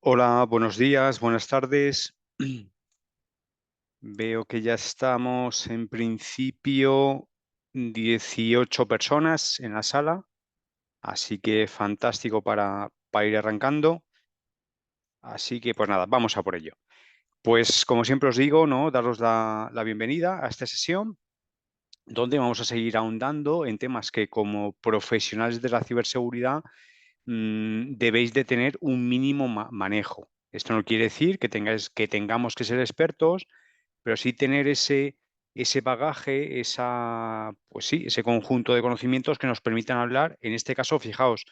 Hola, buenos días, buenas tardes. Veo que ya estamos en principio 18 personas en la sala, así que fantástico para ir arrancando. Así que pues nada, vamos a por ello. Pues como siempre os digo, ¿no? Daros la bienvenida a esta sesión donde vamos a seguir ahondando en temas que como profesionales de la ciberseguridad debéis de tener un mínimo manejo. Esto no quiere decir que tengamos que ser expertos, pero sí tener ese bagaje, pues sí, ese conjunto de conocimientos que nos permitan hablar, en este caso, fijaos,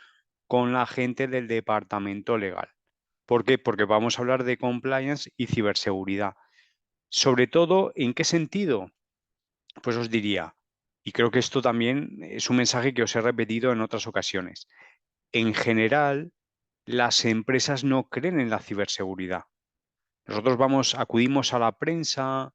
con la gente del departamento legal. ¿Por qué? Porque vamos a hablar de compliance y ciberseguridad. Sobre todo, ¿en qué sentido? Pues os diría, y creo que esto también es un mensaje que os he repetido en otras ocasiones. En general, las empresas no creen en la ciberseguridad. Nosotros acudimos a la prensa,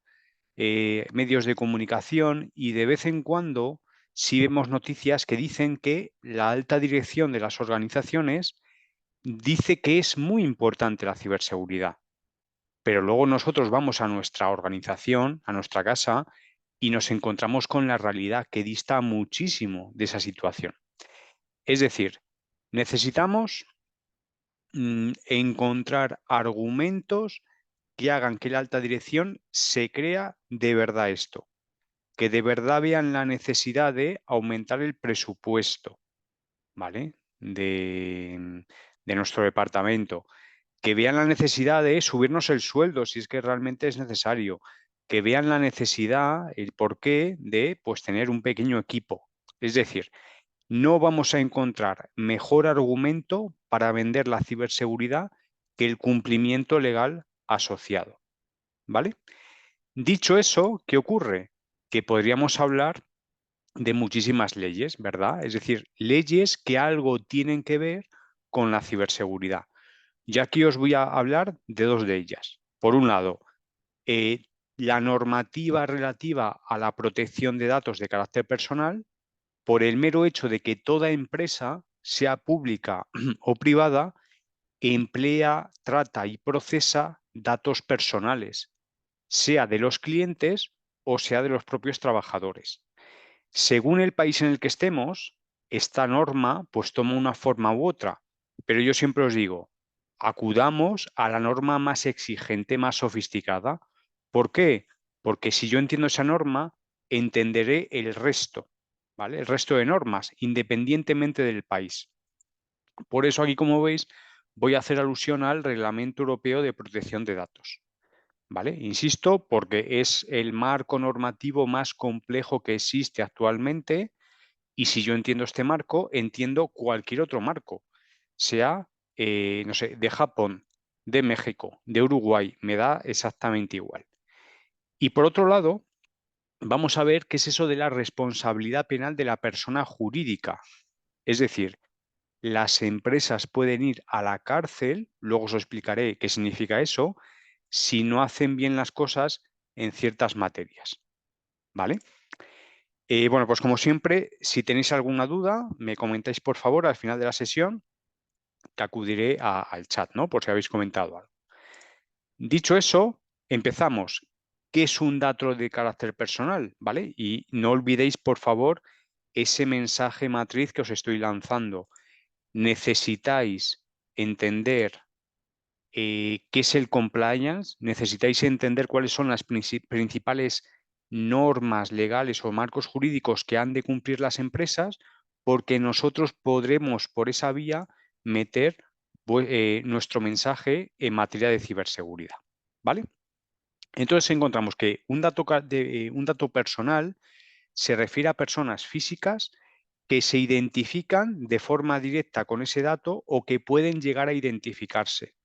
medios de comunicación y de vez en cuando sí vemos noticias que dicen que la alta dirección de las organizaciones dice que es muy importante la ciberseguridad, pero luego nosotros vamos a nuestra organización, a nuestra casa, y nos encontramos con la realidad que dista muchísimo de esa situación. Es decir, necesitamos encontrar argumentos que hagan que la alta dirección se crea de verdad esto, que de verdad vean la necesidad de aumentar el presupuesto, ¿vale? De nuestro departamento, que vean la necesidad de subirnos el sueldo si es que realmente es necesario, que vean la necesidad, el porqué de pues tener un pequeño equipo. Es decir, no vamos a encontrar mejor argumento para vender la ciberseguridad que el cumplimiento legal asociado, ¿vale? Dicho eso, ¿qué ocurre? Que podríamos hablar de muchísimas leyes, ¿verdad? Es decir, leyes que algo tienen que ver con la ciberseguridad. Y aquí os voy a hablar de dos de ellas. Por un lado, eh, la normativa relativa a la protección de datos de carácter personal, por el mero hecho de que toda empresa, sea pública o privada, emplea, trata y procesa datos personales, sea de los clientes o sea de los propios trabajadores. Según el país en el que estemos, esta norma pues toma una forma u otra, pero yo siempre os digo, acudamos a la norma más exigente, más sofisticada. ¿Por qué? Porque si yo entiendo esa norma, entenderé el resto, ¿vale? El resto de normas, independientemente del país. Por eso aquí, como veis, voy a hacer alusión al Reglamento Europeo de Protección de Datos. ¿Vale? Insisto, porque es el marco normativo más complejo que existe actualmente y si yo entiendo este marco, entiendo cualquier otro marco, sea, no sé, de Japón, de México, de Uruguay, me da exactamente igual. Y por otro lado, vamos a ver qué es eso de la responsabilidad penal de la persona jurídica. Es decir, las empresas pueden ir a la cárcel, luego os explicaré qué significa eso, si no hacen bien las cosas en ciertas materias. ¿Vale? Bueno, pues como siempre, si tenéis alguna duda, me comentáis por favor al final de la sesión, que acudiré al chat, ¿no? Por si habéis comentado algo. Dicho eso, empezamos. ¿Qué es un dato de carácter personal? ¿Vale? Y no olvidéis, por favor, ese mensaje matriz que os estoy lanzando. Necesitáis entender qué es el compliance, necesitáis entender cuáles son las principales normas legales o marcos jurídicos que han de cumplir las empresas, porque nosotros podremos por esa vía meter nuestro mensaje en materia de ciberseguridad. ¿Vale? Entonces encontramos que un dato personal se refiere a personas físicas que se identifican de forma directa con ese dato o que pueden llegar a identificarse.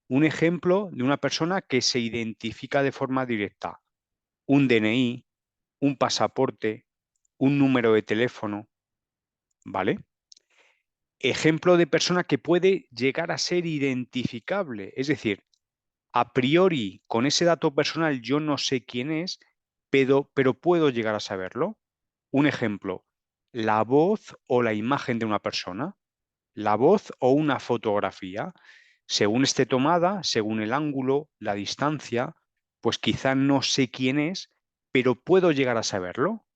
Un ejemplo de una persona que se identifica de forma directa, un DNI, un pasaporte, un número de teléfono, ¿vale? Ejemplo de persona que puede llegar a ser identificable, es decir, a priori con ese dato personal yo no sé quién es, pero puedo llegar a saberlo. Un ejemplo, la voz o la imagen de una persona, la voz o una fotografía. según esté tomada, según el ángulo, la distancia, pues quizá no sé quién es, pero puedo llegar a saberlo.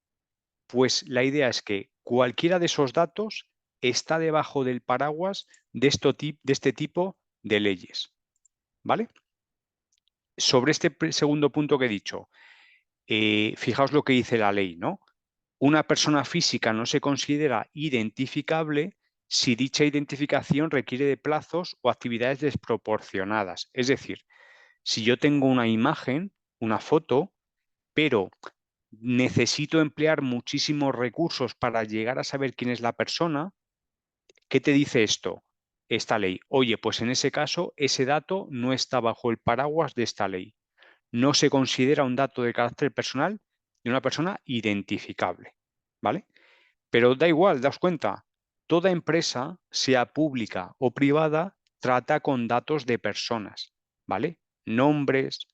Pues la idea es que cualquiera de esos datos está debajo del paraguas de este tipo de leyes, ¿vale? Sobre este segundo punto que he dicho, fijaos lo que dice la ley, ¿no? Una persona física no se considera identificable si dicha identificación requiere de plazos o actividades desproporcionadas. Es decir, si yo tengo una imagen, una foto, pero necesito emplear muchísimos recursos para llegar a saber quién es la persona, ¿qué te dice esto? Esta ley. Oye, pues en ese caso, ese dato no está bajo el paraguas de esta ley. No se considera un dato de carácter personal de una persona identificable, ¿vale? Pero da igual, daos cuenta, toda empresa, sea pública o privada, trata con datos de personas, ¿vale? Nombres,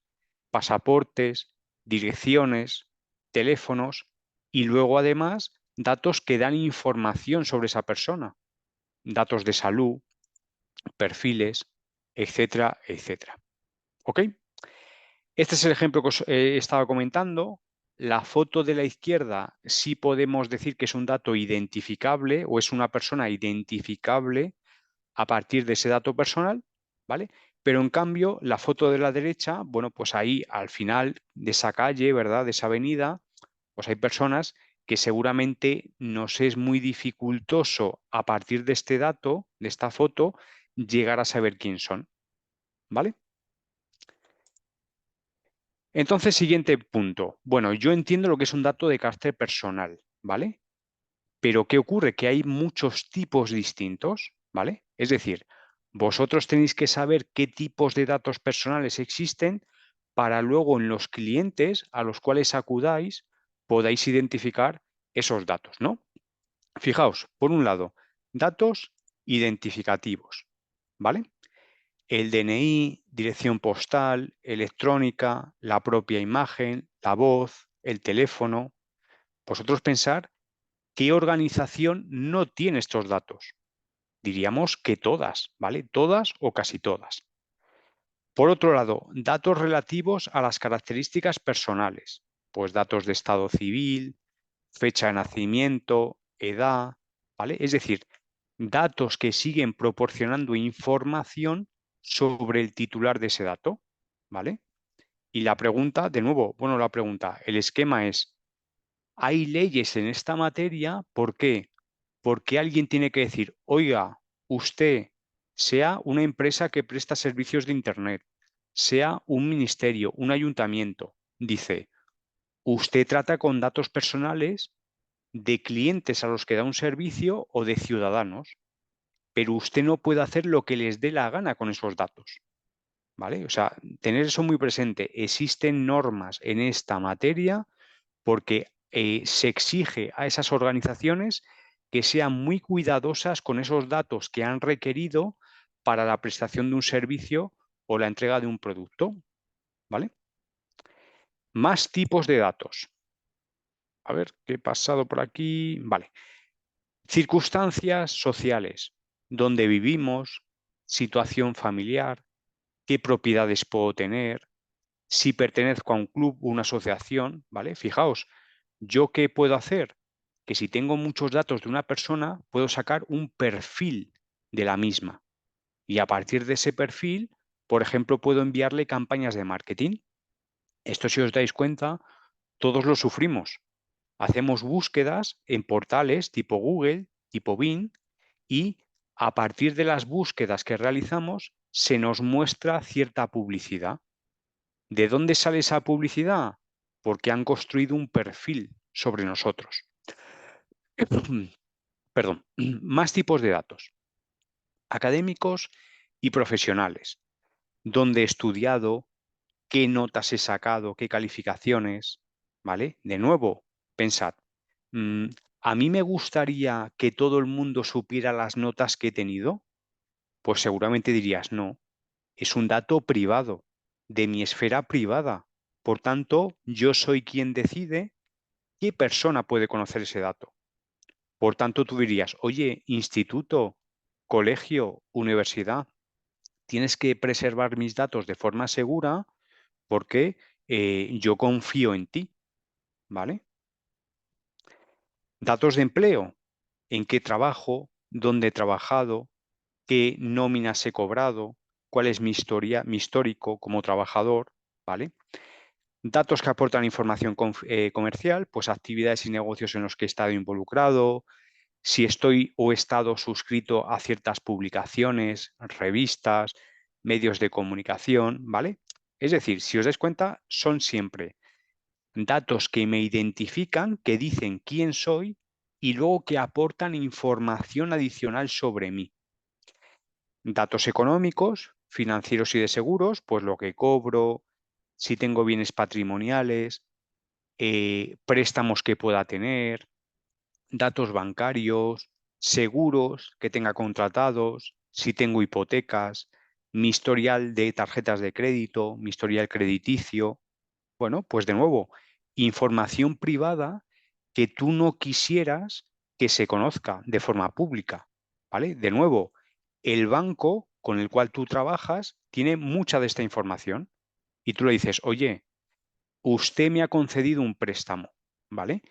pasaportes, direcciones, teléfonos y luego además datos que dan información sobre esa persona, datos de salud, perfiles, etcétera, etcétera. ¿Ok? Este es el ejemplo que os estaba comentando. La foto de la izquierda sí podemos decir que es un dato identificable o es una persona identificable a partir de ese dato personal, ¿vale? Pero en cambio, la foto de la derecha, bueno, pues ahí al final de esa calle, ¿verdad? De esa avenida, pues hay personas que seguramente nos es muy dificultoso a partir de este dato, de esta foto, llegar a saber quién son, ¿vale? Entonces, siguiente punto. Bueno, yo entiendo lo que es un dato de carácter personal, ¿vale? Pero ¿qué ocurre? Que hay muchos tipos distintos, ¿vale? Es decir, vosotros tenéis que saber qué tipos de datos personales existen para luego en los clientes a los cuales acudáis podáis identificar esos datos, ¿no? Fijaos, por un lado, datos identificativos, ¿vale? El DNI, dirección postal, electrónica, la propia imagen, la voz, el teléfono. Vosotros pensar qué organización no tiene estos datos. Diríamos que todas, ¿vale? Todas o casi todas. Por otro lado, datos relativos a las características personales, pues datos de estado civil, fecha de nacimiento, edad, ¿vale? Es decir, datos que siguen proporcionando información sobre el titular de ese dato, ¿vale? Y la pregunta, de nuevo, bueno, la pregunta, el esquema es, ¿hay leyes en esta materia? ¿Por qué? Porque alguien tiene que decir, oiga, usted, sea una empresa que presta servicios de Internet, sea un ministerio, un ayuntamiento, dice, usted trata con datos personales de clientes a los que da un servicio o de ciudadanos, pero usted no puede hacer lo que les dé la gana con esos datos, ¿vale? O sea, tener eso muy presente. Existen normas en esta materia porque se exige a esas organizaciones que sean muy cuidadosas con esos datos que han requerido para la prestación de un servicio o la entrega de un producto, ¿vale? Más tipos de datos. A ver, ¿qué he pasado por aquí? Vale. Circunstancias sociales, dónde vivimos, situación familiar, qué propiedades puedo tener, si pertenezco a un club o una asociación, ¿vale? Fijaos, ¿yo qué puedo hacer? Que si tengo muchos datos de una persona, puedo sacar un perfil de la misma. Y a partir de ese perfil, por ejemplo, puedo enviarle campañas de marketing. Esto, si os dais cuenta, todos lo sufrimos. Hacemos búsquedas en portales tipo Google, tipo Bing, y a partir de las búsquedas que realizamos, se nos muestra cierta publicidad. ¿De dónde sale esa publicidad? Porque han construido un perfil sobre nosotros. Perdón, más tipos de datos, académicos y profesionales. ¿Dónde he estudiado? ¿Qué notas he sacado? ¿Qué calificaciones? ¿Vale? De nuevo, pensad, mm, ¿a mí me gustaría que todo el mundo supiera las notas que he tenido? Pues seguramente dirías, no, es un dato privado, de mi esfera privada. Por tanto, yo soy quien decide qué persona puede conocer ese dato. Por tanto, tú dirías, oye, instituto, colegio, universidad, tienes que preservar mis datos de forma segura porque yo confío en ti, ¿vale? Datos de empleo, en qué trabajo, dónde he trabajado, qué nóminas he cobrado, cuál es mi historia, mi histórico como trabajador, ¿vale? Datos que aportan información comercial, pues actividades y negocios en los que he estado involucrado, si estoy o he estado suscrito a ciertas publicaciones, revistas, medios de comunicación, ¿vale? Es decir, si os dais cuenta, son siempre datos que me identifican, que dicen quién soy y luego que aportan información adicional sobre mí. Datos económicos, financieros y de seguros, pues lo que cobro, si tengo bienes patrimoniales, préstamos que pueda tener, datos bancarios, seguros que tenga contratados, si tengo hipotecas, mi historial de tarjetas de crédito, mi historial crediticio. Bueno, pues de nuevo, información privada que tú no quisieras que se conozca de forma pública, ¿vale? De nuevo, el banco con el cual tú trabajas tiene mucha de esta información y tú le dices, oye, usted me ha concedido un préstamo, ¿vale?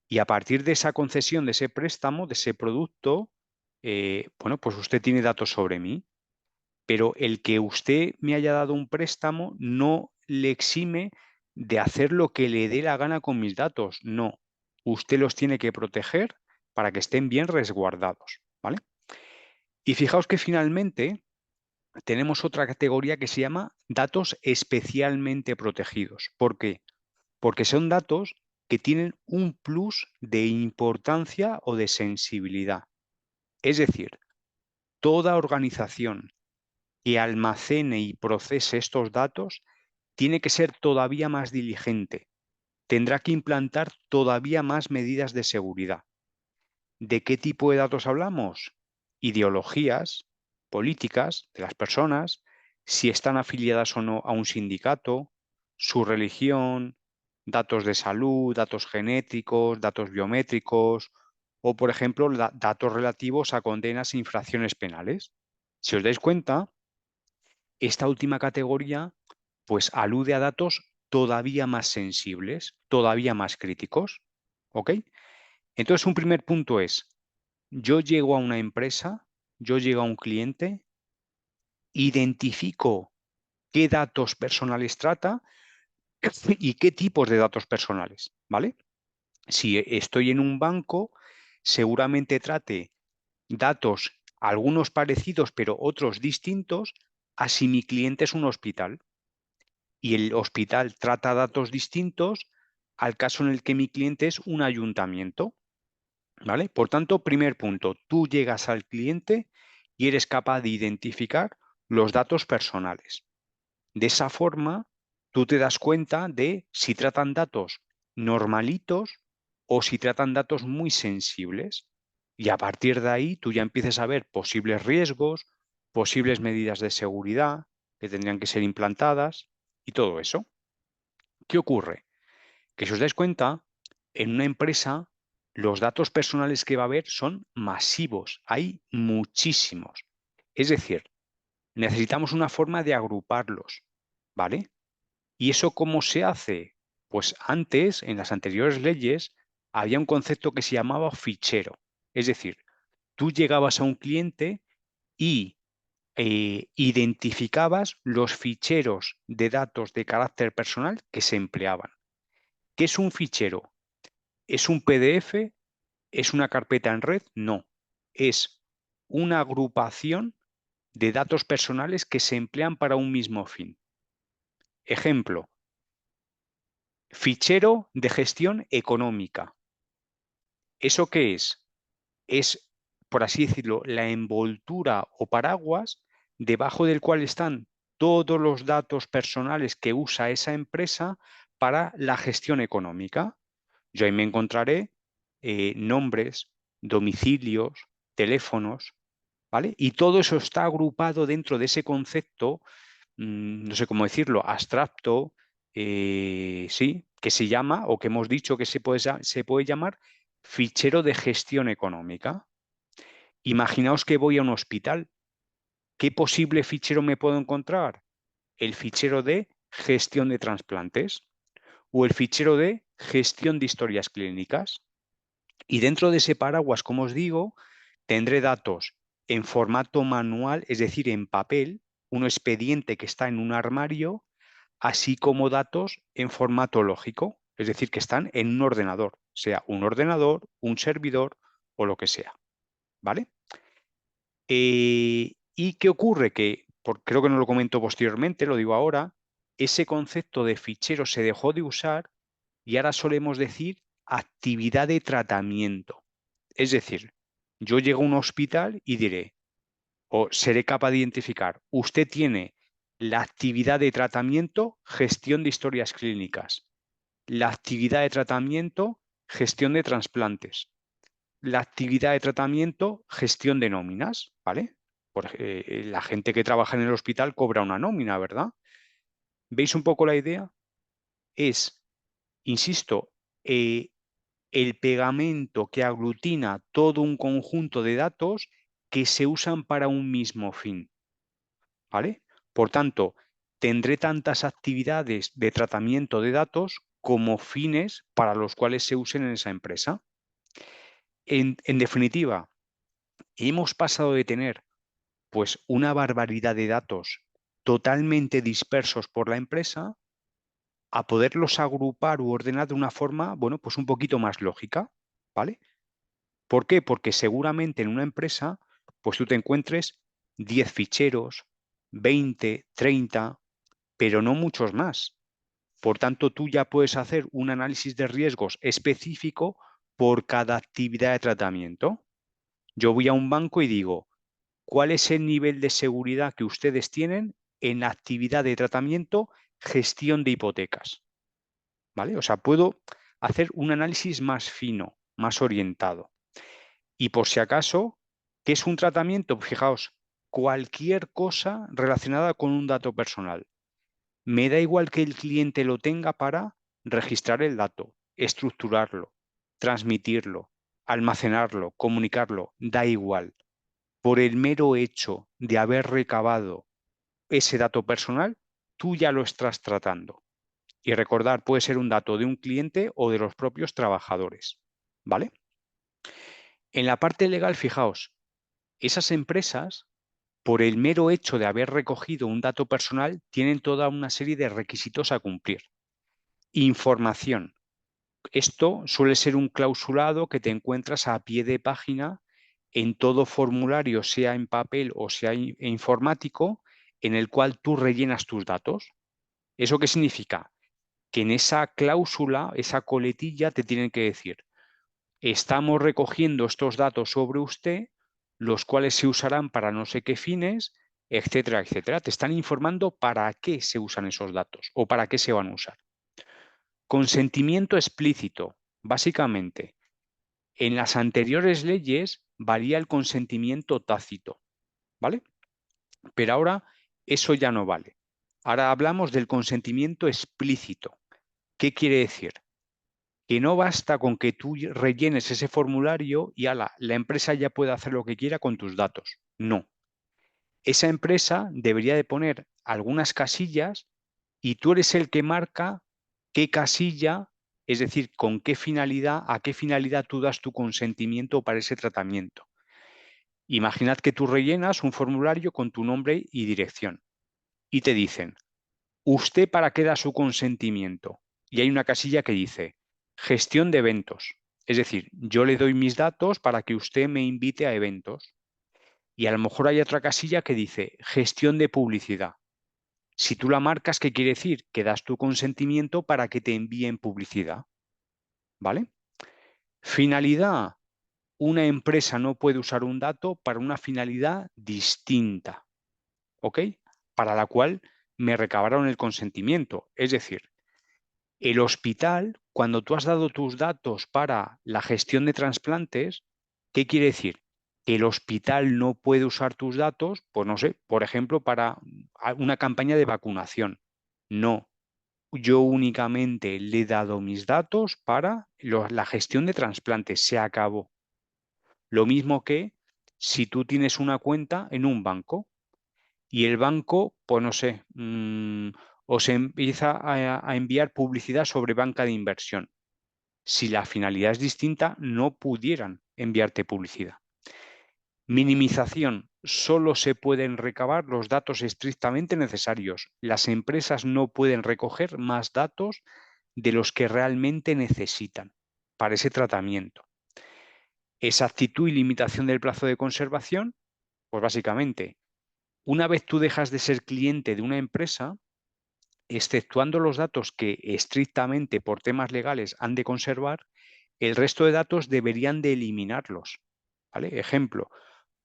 Y a partir de esa concesión, de ese préstamo, de ese producto, bueno, pues usted tiene datos sobre mí, pero el que usted me haya dado un préstamo no le exime de hacer lo que le dé la gana con mis datos. No, usted los tiene que proteger para que estén bien resguardados, ¿vale? Y fijaos que finalmente tenemos otra categoría que se llama datos especialmente protegidos. ¿Por qué? Porque son datos que tienen un plus de importancia o de sensibilidad. Es decir, toda organización que almacene y procese estos datos tiene que ser todavía más diligente. Tendrá que implantar todavía más medidas de seguridad. ¿De qué tipo de datos hablamos? Ideologías, políticas de las personas, si están afiliadas o no a un sindicato, su religión, datos de salud, datos genéticos, datos biométricos o, por ejemplo, datos relativos a condenas e infracciones penales. Si os dais cuenta, esta última categoría pues alude a datos todavía más sensibles, todavía más críticos. ¿Ok? Entonces, un primer punto es, yo llego a una empresa, yo llego a un cliente, identifico qué datos personales trata y qué tipos de datos personales, ¿vale? Si estoy en un banco, seguramente trate datos, algunos parecidos, pero otros distintos, a si mi cliente es un hospital. Y el hospital trata datos distintos al caso en el que mi cliente es un ayuntamiento, ¿vale? Por tanto, primer punto, tú llegas al cliente y eres capaz de identificar los datos personales. De esa forma, tú te das cuenta de si tratan datos normalitos o si tratan datos muy sensibles. Y a partir de ahí, tú ya empiezas a ver posibles riesgos, posibles medidas de seguridad que tendrían que ser implantadas y todo eso. ¿Qué ocurre? Que si os dais cuenta, en una empresa los datos personales que va a haber son masivos, hay muchísimos. Es decir, necesitamos una forma de agruparlos, ¿vale? ¿Y eso cómo se hace? Pues antes, en las anteriores leyes, había un concepto que se llamaba fichero. Es decir, tú llegabas a un cliente y identificabas los ficheros de datos de carácter personal que se empleaban. ¿Qué es un fichero? ¿Es un PDF? ¿Es una carpeta en red? No. Es una agrupación de datos personales que se emplean para un mismo fin. Ejemplo, fichero de gestión económica. ¿Eso qué es? Es, por así decirlo, la envoltura o paraguas debajo del cual están todos los datos personales que usa esa empresa para la gestión económica. Yo ahí me encontraré nombres, domicilios, teléfonos, ¿vale? Y todo eso está agrupado dentro de ese concepto, no sé cómo decirlo, abstracto, sí, que se llama, o que hemos dicho que se puede llamar fichero de gestión económica. Imaginaos que voy a un hospital. ¿Qué posible fichero me puedo encontrar? El fichero de gestión de trasplantes o el fichero de gestión de historias clínicas. Y dentro de ese paraguas, como os digo, tendré datos en formato manual, es decir, en papel, un expediente que está en un armario, así como datos en formato lógico, es decir, que están en un ordenador, sea un ordenador, un servidor o lo que sea. ¿Vale? ¿Y qué ocurre? Que, creo que no lo comento posteriormente, lo digo ahora, ese concepto de fichero se dejó de usar y ahora solemos decir actividad de tratamiento. Es decir, yo llego a un hospital y diré, o seré capaz de identificar, usted tiene la actividad de tratamiento, gestión de historias clínicas, la actividad de tratamiento, gestión de trasplantes, la actividad de tratamiento, gestión de nóminas, ¿vale? La gente que trabaja en el hospital cobra una nómina, ¿verdad? ¿Veis un poco la idea? Es, insisto, eh, el pegamento que aglutina todo un conjunto de datos que se usan para un mismo fin, ¿vale? Por tanto, tendré tantas actividades de tratamiento de datos como fines para los cuales se usen en esa empresa. En definitiva, hemos pasado de tener pues una barbaridad de datos totalmente dispersos por la empresa a poderlos agrupar u ordenar de una forma, bueno, pues un poquito más lógica, ¿vale? ¿Por qué? Porque seguramente en una empresa, pues tú te encuentres 10 ficheros, 20, 30, pero no muchos más. Por tanto, tú ya puedes hacer un análisis de riesgos específico por cada actividad de tratamiento. Yo voy a un banco y digo, ¿cuál es el nivel de seguridad que ustedes tienen en la actividad de tratamiento, gestión de hipotecas? ¿Vale? O sea, puedo hacer un análisis más fino, más orientado. Y por si acaso, ¿qué es un tratamiento? Fijaos, cualquier cosa relacionada con un dato personal. Me da igual que el cliente lo tenga para registrar el dato, estructurarlo, transmitirlo, almacenarlo, comunicarlo, da igual. Por el mero hecho de haber recabado ese dato personal, tú ya lo estás tratando. Y recordar, puede ser un dato de un cliente o de los propios trabajadores. ¿Vale? En la parte legal, fijaos, esas empresas, por el mero hecho de haber recogido un dato personal, tienen toda una serie de requisitos a cumplir. Información. Esto suele ser un clausulado que te encuentras a pie de página en todo formulario, sea en papel o sea informático, en el cual tú rellenas tus datos. ¿Eso qué significa? Que en esa cláusula, esa coletilla, te tienen que decir, estamos recogiendo estos datos sobre usted, los cuales se usarán para no sé qué fines, etcétera, etcétera. Te están informando para qué se usan esos datos o para qué se van a usar. Consentimiento explícito. Básicamente, en las anteriores leyes valía el consentimiento tácito, ¿vale? Pero ahora eso ya no vale. Ahora hablamos del consentimiento explícito. ¿Qué quiere decir? Que no basta con que tú rellenes ese formulario y la empresa ya puede hacer lo que quiera con tus datos. No. Esa empresa debería de poner algunas casillas y tú eres el que marca qué casilla, es decir, con qué finalidad, a qué finalidad tú das tu consentimiento para ese tratamiento. Imaginad que tú rellenas un formulario con tu nombre y dirección y te dicen, ¿usted para qué da su consentimiento? Y hay una casilla que dice, gestión de eventos. Es decir, yo le doy mis datos para que usted me invite a eventos. Y a lo mejor hay otra casilla que dice, gestión de publicidad. Si tú la marcas, ¿qué quiere decir? Que das tu consentimiento para que te envíen publicidad. ¿Vale? Finalidad. Una empresa no puede usar un dato para una finalidad distinta, ¿ok? Para la cual me recabaron el consentimiento. Es decir, el hospital, cuando tú has dado tus datos para la gestión de trasplantes, ¿qué quiere decir? Que el hospital no puede usar tus datos, pues no sé, por ejemplo, para una campaña de vacunación. No, yo únicamente le he dado mis datos para la gestión de trasplantes. Se acabó. Lo mismo que si tú tienes una cuenta en un banco. y el banco, pues no sé, os empieza a enviar publicidad sobre banca de inversión. Si la finalidad es distinta, no pudieran enviarte publicidad. Minimización. Solo se pueden recabar los datos estrictamente necesarios. Las empresas no pueden recoger más datos de los que realmente necesitan para ese tratamiento. Exactitud y limitación del plazo de conservación. Pues básicamente, una vez tú dejas de ser cliente de una empresa, exceptuando los datos que estrictamente por temas legales han de conservar, el resto de datos deberían de eliminarlos. ¿Vale? Ejemplo,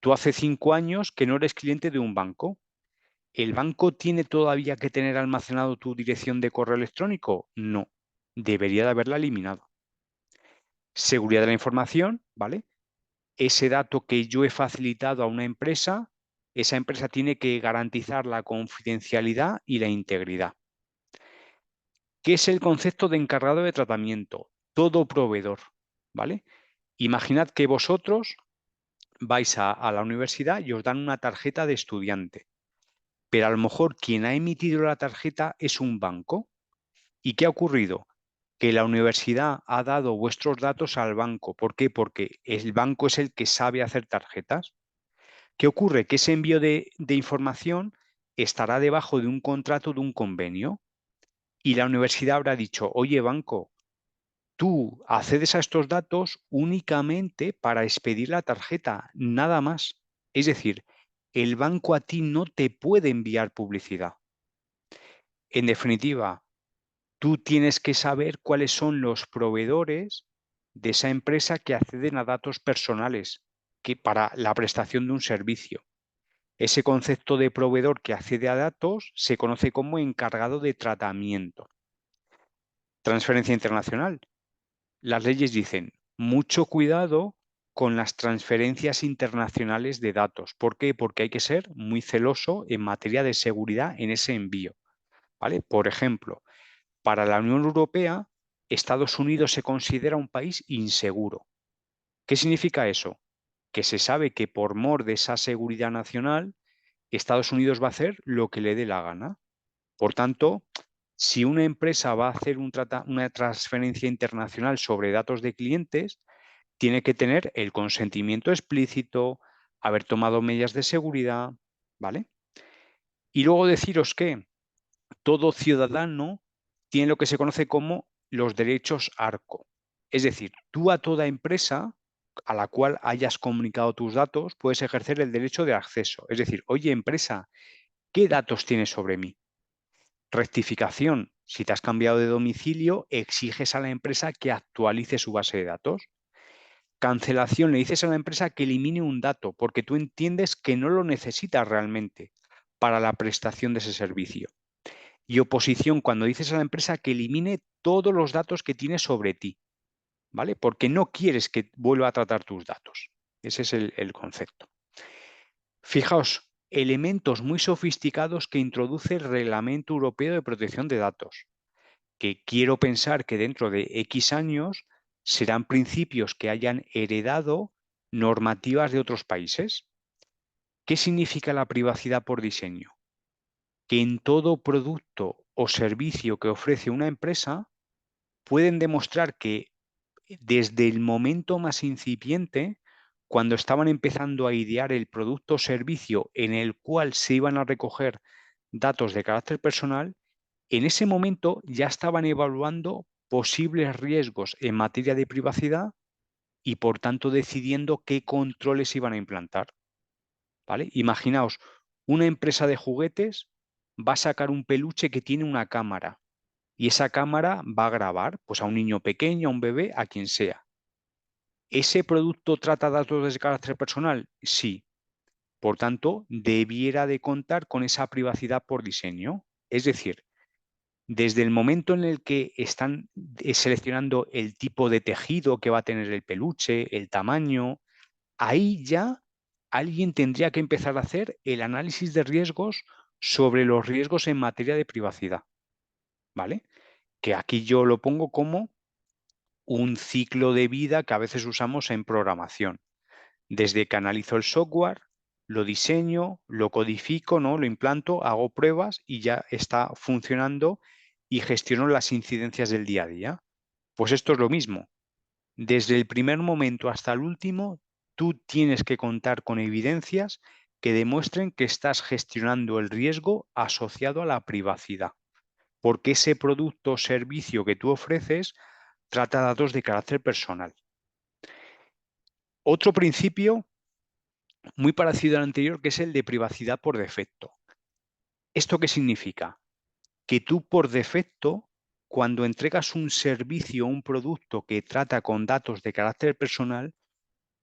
tú hace 5 años que no eres cliente de un banco. ¿El banco tiene todavía que tener almacenado tu dirección de correo electrónico? No, debería de haberla eliminado. Seguridad de la información, ¿vale? Ese dato que yo he facilitado a una empresa, esa empresa tiene que garantizar la confidencialidad y la integridad. ¿Qué es el concepto de encargado de tratamiento? Todo proveedor, ¿vale? Imaginad que vosotros vais a la universidad y os dan una tarjeta de estudiante, pero a lo mejor quien ha emitido la tarjeta es un banco. ¿Y qué ha ocurrido? Que la universidad ha dado vuestros datos al banco. ¿Por qué? Porque el banco es el que sabe hacer tarjetas. ¿Qué ocurre? Que ese envío de información estará debajo de un contrato, de un convenio, y la universidad habrá dicho, oye, banco, tú accedes a estos datos únicamente para expedir la tarjeta, nada más. Es decir, el banco a ti no te puede enviar publicidad. En definitiva, tú tienes que saber cuáles son los proveedores de esa empresa que acceden a datos personales para la prestación de un servicio. Ese concepto de proveedor que accede a datos se conoce como encargado de tratamiento. Transferencia internacional. Las leyes dicen, mucho cuidado con las transferencias internacionales de datos. ¿Por qué? Porque hay que ser muy celoso en materia de seguridad en ese envío. ¿Vale? Por ejemplo, para la Unión Europea, Estados Unidos se considera un país inseguro. ¿Qué significa eso? Que se sabe que por mor de esa seguridad nacional, Estados Unidos va a hacer lo que le dé la gana. Por tanto, si una empresa va a hacer una transferencia internacional sobre datos de clientes, tiene que tener el consentimiento explícito, haber tomado medidas de seguridad, ¿vale? Y luego deciros que todo ciudadano tiene lo que se conoce como los derechos ARCO. Es decir, tú a toda empresa a la cual hayas comunicado tus datos puedes ejercer el derecho de acceso. Es decir, oye, empresa, ¿qué datos tienes sobre mí? Rectificación. Si te has cambiado de domicilio, exiges a la empresa que actualice su base de datos. Cancelación. Le dices a la empresa que elimine un dato porque tú entiendes que no lo necesitas realmente para la prestación de ese servicio. Y oposición, cuando dices a la empresa que elimine todos los datos que tiene sobre ti, ¿vale? Porque no quieres que vuelva a tratar tus datos. Ese es el concepto. Fijaos, elementos muy sofisticados que introduce el Reglamento Europeo de Protección de Datos, que quiero pensar que dentro de X años serán principios que hayan heredado normativas de otros países. ¿Qué significa la privacidad por diseño? Que en todo producto o servicio que ofrece una empresa pueden demostrar que desde el momento más incipiente, cuando estaban empezando a idear el producto o servicio en el cual se iban a recoger datos de carácter personal, en ese momento ya estaban evaluando posibles riesgos en materia de privacidad y por tanto decidiendo qué controles iban a implantar. ¿Vale? Imaginaos, una empresa de juguetes va a sacar un peluche que tiene una cámara y esa cámara va a grabar pues, a un niño pequeño, a un bebé, a quien sea. ¿Ese producto trata datos de carácter personal? Sí. Por tanto, debiera de contar con esa privacidad por diseño. Es decir, desde el momento en el que están seleccionando el tipo de tejido que va a tener el peluche, el tamaño, ahí ya alguien tendría que empezar a hacer el análisis de riesgos sobre los riesgos en materia de privacidad, ¿vale? Que aquí yo lo pongo como un ciclo de vida que a veces usamos en programación. Desde que analizo el software, lo diseño, lo codifico, ¿no? Lo implanto, hago pruebas y ya está funcionando y gestiono las incidencias del día a día. Pues esto es lo mismo. Desde el primer momento hasta el último, tú tienes que contar con evidencias que demuestren que estás gestionando el riesgo asociado a la privacidad, porque ese producto o servicio que tú ofreces trata datos de carácter personal. Otro principio muy parecido al anterior, que es el de privacidad por defecto. ¿Esto qué significa? Que tú por defecto, cuando entregas un servicio o un producto que trata con datos de carácter personal,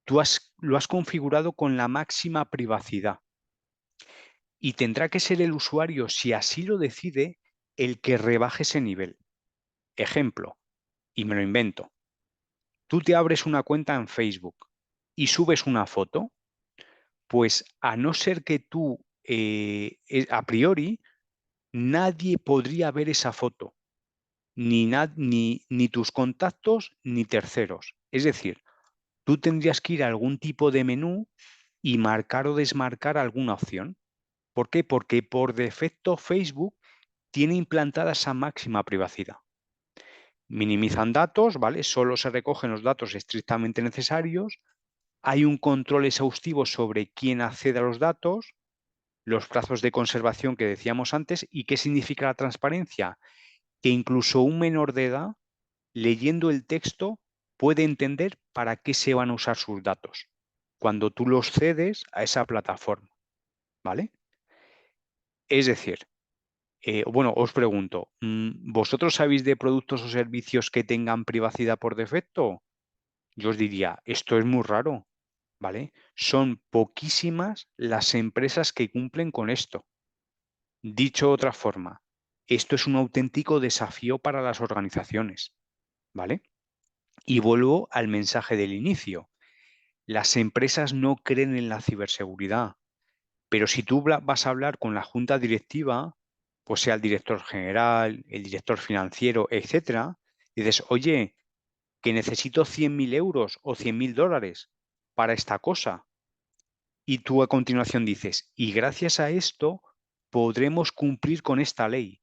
lo has configurado con la máxima privacidad y tendrá que ser el usuario, si así lo decide, el que rebaje ese nivel. Ejemplo, y me lo invento, tú te abres una cuenta en Facebook y subes una foto, pues a no ser que tú, a priori, nadie podría ver esa foto, ni tus contactos ni terceros. Es decir, tú tendrías que ir a algún tipo de menú y marcar o desmarcar alguna opción. ¿Por qué? Porque por defecto Facebook tiene implantada esa máxima privacidad. Minimizan datos, ¿vale? Solo se recogen los datos estrictamente necesarios. Hay un control exhaustivo sobre quién accede a los datos, los plazos de conservación que decíamos antes. ¿Y qué significa la transparencia? Que incluso un menor de edad, leyendo el texto, puede entender para qué se van a usar sus datos cuando tú los cedes a esa plataforma, ¿vale? Es decir, bueno, os pregunto, ¿vosotros sabéis de productos o servicios que tengan privacidad por defecto? Yo os diría, esto es muy raro, ¿vale? Son poquísimas las empresas que cumplen con esto. Dicho de otra forma, esto es un auténtico desafío para las organizaciones, ¿vale? Y vuelvo al mensaje del inicio. Las empresas no creen en la ciberseguridad, pero si tú vas a hablar con la junta directiva, pues sea el director general, el director financiero, etcétera, dices, oye, que necesito 100.000 euros o 100.000 dólares para esta cosa. Y tú a continuación dices, y gracias a esto podremos cumplir con esta ley.